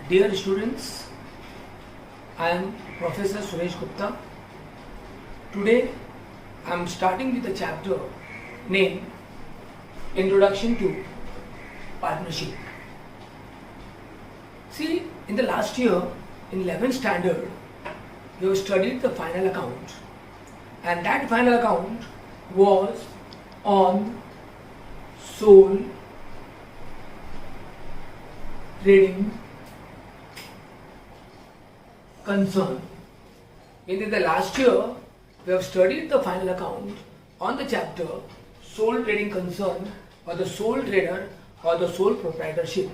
Dear students, I am Professor Suresh Gupta. Today I am starting with a chapter named Introduction to Partnership. See, in the last year, in 11th standard, we have studied the final account, and that final account was on sole trading concern. In the last year, we have studied the final account on the chapter sole trading concern, or the sole trader, or the sole proprietorship.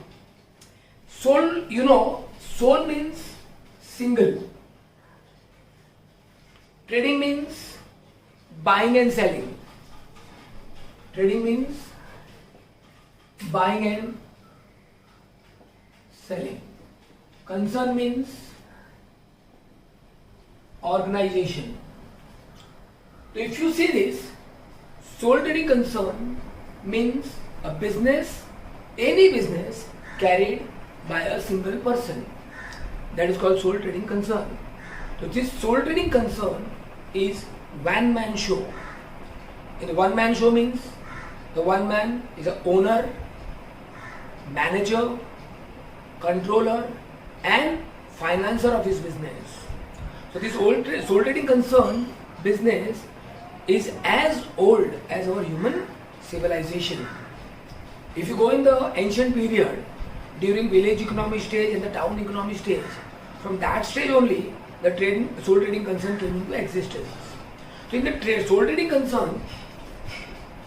Sole, sole means single. Trading means buying and selling. Trading means buying and selling. Concern means organization. So if you see this, sole trading concern means a business, any business carried by a single person. That is called sole trading concern. So this sole trading concern is one man show. In the one man show means the one man is the owner, manager, controller and financer of his business. So this sole trading concern business is as old as our human civilization. If you go in the ancient period, during village economy stage and the town economy stage, from that stage only the sole trading concern came into existence. So in the sole trading concern,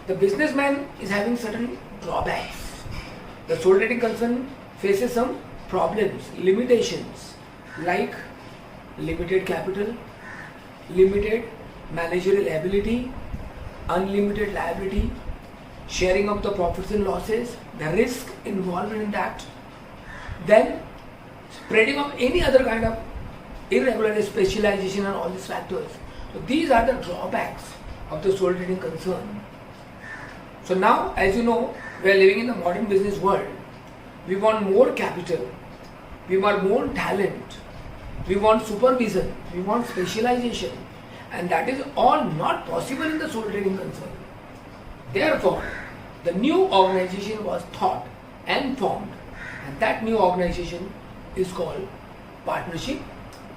the businessman is having certain drawbacks. The sole trading concern faces some problems, limitations like limited capital, limited managerial ability, unlimited liability, sharing of the profits and losses, the risk involved in that, then spreading of any other kind of irregular specialization and all these factors. So these are the drawbacks of the sole trading concern. So now, as you know, we are living in the modern business world. We want more capital, we want more talent, we want supervision, we want specialization, and that is all not possible in the sole trading concern. Therefore, the new organization was thought and formed, and that new organization is called partnership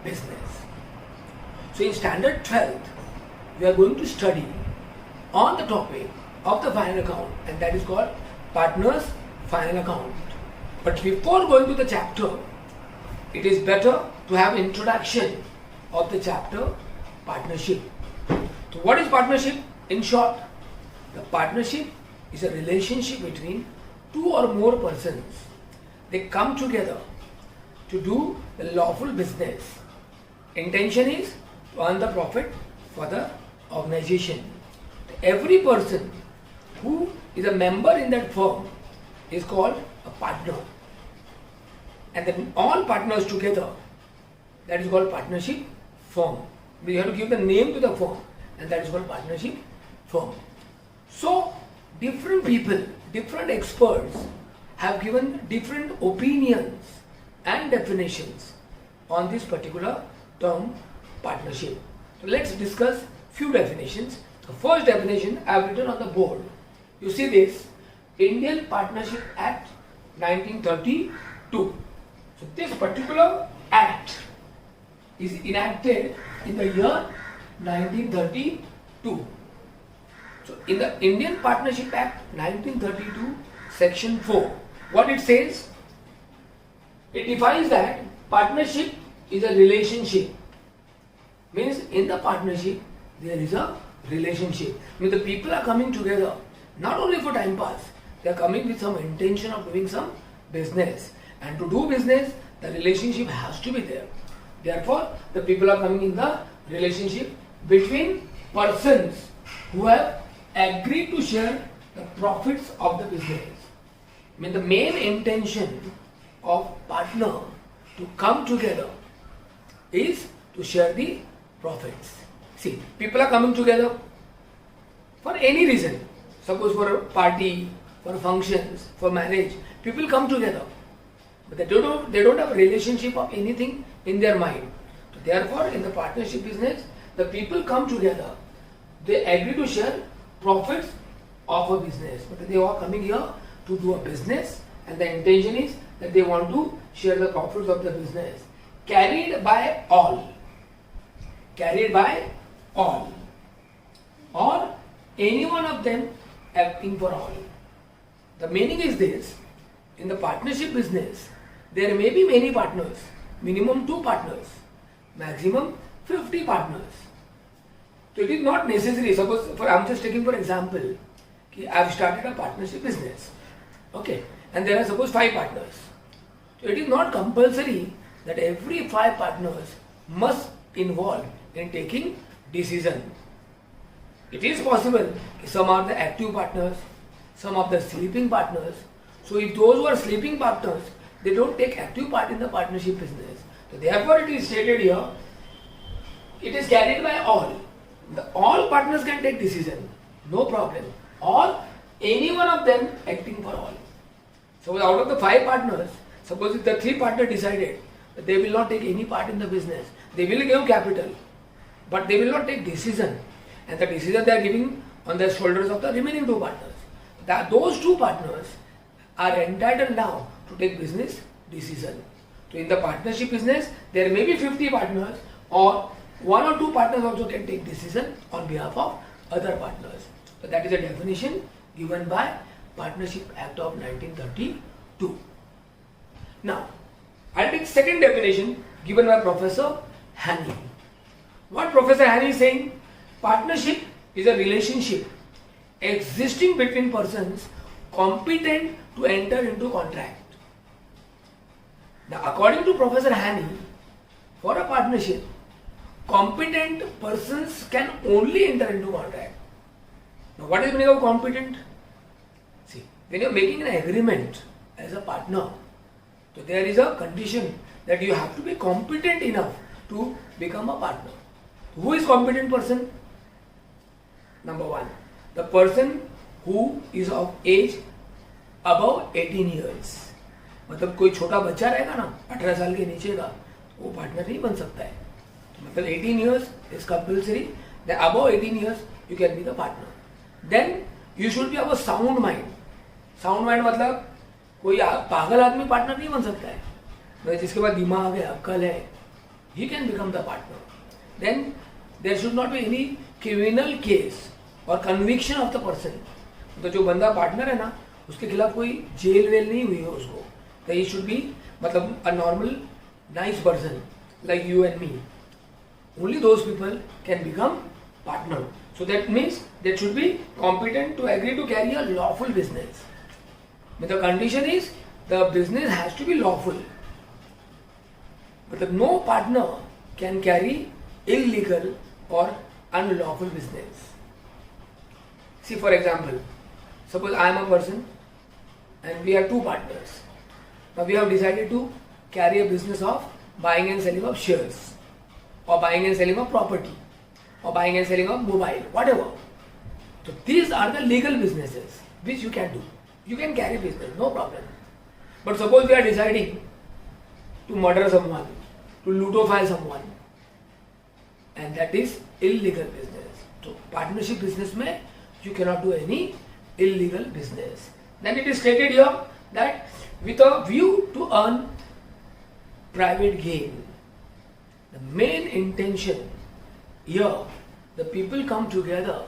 business. So in standard 12th, we are going to study on the topic of the final account, and that is called partners final account. But before going to the chapter, it is better to have introduction of the chapter partnership. So what is partnership? In short, the partnership is a relationship between two or more persons. They come together to do the lawful business. Intention is to earn the profit for the organization. Every person who is a member in that firm is called a partner. And then all partners together, that is called partnership firm. We have to give the name to the firm, and that is called partnership firm. So different people, different experts have given different opinions and definitions on this particular term partnership. So let's discuss few definitions. The first definition I have written on the board. You see this, Indian Partnership Act 1932. So this particular act is enacted in the year 1932. So in the Indian Partnership Act 1932, section 4, what it says? It defines that partnership is a relationship. Means in the partnership there is a relationship. Means the people are coming together not only for time pass, they are coming with some intention of doing some business. And to do business, the relationship has to be there. Therefore, the people are coming in the relationship between persons who have agreed to share the profits of the business. I mean, the main intention of partner to come together is to share the profits. See, people are coming together for any reason. Suppose for a party, for functions, for marriage, people come together. but they don't have a relationship of anything in their mind. So therefore, in the partnership business, the people come together. They agree to share profits of a business. But they are coming here to do a business, and the intention is that they want to share the profits of the business. Carried by all. Carried by all. Or any one of them acting for all. The meaning is this: in the partnership business, there may be many partners, minimum 2 partners, maximum 50 partners. So it is not necessary. Suppose, I'm just taking for example, I've started a partnership business, okay, and there are suppose 5 partners. So it is not compulsory that every 5 partners must involve in taking decision. It is possible some are the active partners, some of the sleeping partners. So if those who are sleeping partners, they don't take active part in the partnership business. So therefore it is stated here, it is carried by all. All partners can take decision, no problem. Or any one of them acting for all. So out of the 5 partners, suppose if the 3 partners decided that they will not take any part in the business, they will give capital, but they will not take decision. And the decision they are giving on the shoulders of the remaining 2 partners. Those 2 partners are entitled now to take business decision. So in the partnership business, there may be 50 partners, or 1 or 2 partners also can take decision on behalf of other partners. So that is a definition given by Partnership Act of 1932. Now, I'll take second definition given by Professor Haney. What Professor Haney is saying? Partnership is a relationship existing between persons competent to enter into contract. Now, according to Professor Haney, for a partnership, competent persons can only enter into contract. Now, what is the meaning of competent? See, when you are making an agreement as a partner, so there is a condition that you have to be competent enough to become a partner. Who is competent person? Number 1, the person who is of age above 18 years. मतलब कोई छोटा बच्चा रहेगा ना 18 साल के नीचे का, वो पार्टनर नहीं बन सकता है. मतलब 18 years is compulsory. Then above 18 years you can be the partner. Then you should be of a sound mind. Sound mind मतलब कोई पागल आदमी पार्टनर नहीं बन सकता है. मतलब जिसके पास दिमाग है, अक्ल है, he can become the partner. Then there should not be any criminal case or conviction of the person. तो जो बंदा पार्टनर है ना, उसके खिलाफ कोई जेल वेल नहीं हुई है उसको. तो he should be मतलब a normal nice person like you and me. Only those people can become partner. So that means they should be competent to agree to carry a lawful business. But the condition is the business has to be lawful. But no partner can carry illegal or unlawful business. See, for example, suppose I am a person and we have 2 partners. Now we have decided to carry a business of buying and selling of shares, or buying and selling of property, or buying and selling of mobile, whatever. So these are the legal businesses which you can do. You can carry business, no problem. But suppose we are deciding to murder someone, to ludophile someone, and that is illegal business. So partnership business mein you cannot do any illegal business. Then it is stated here that with a view to earn private gain. The main intention here, the people come together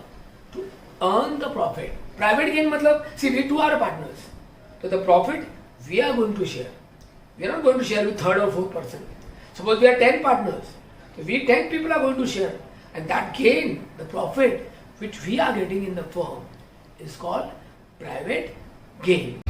to earn the profit. Private gain matlab, see, we 2 are partners. So the profit we are going to share. We are not going to share with 3rd or 4th person. Suppose we are 10 partners. So we 10 people are going to share. And that gain, the profit which we are getting in the firm is called private gain.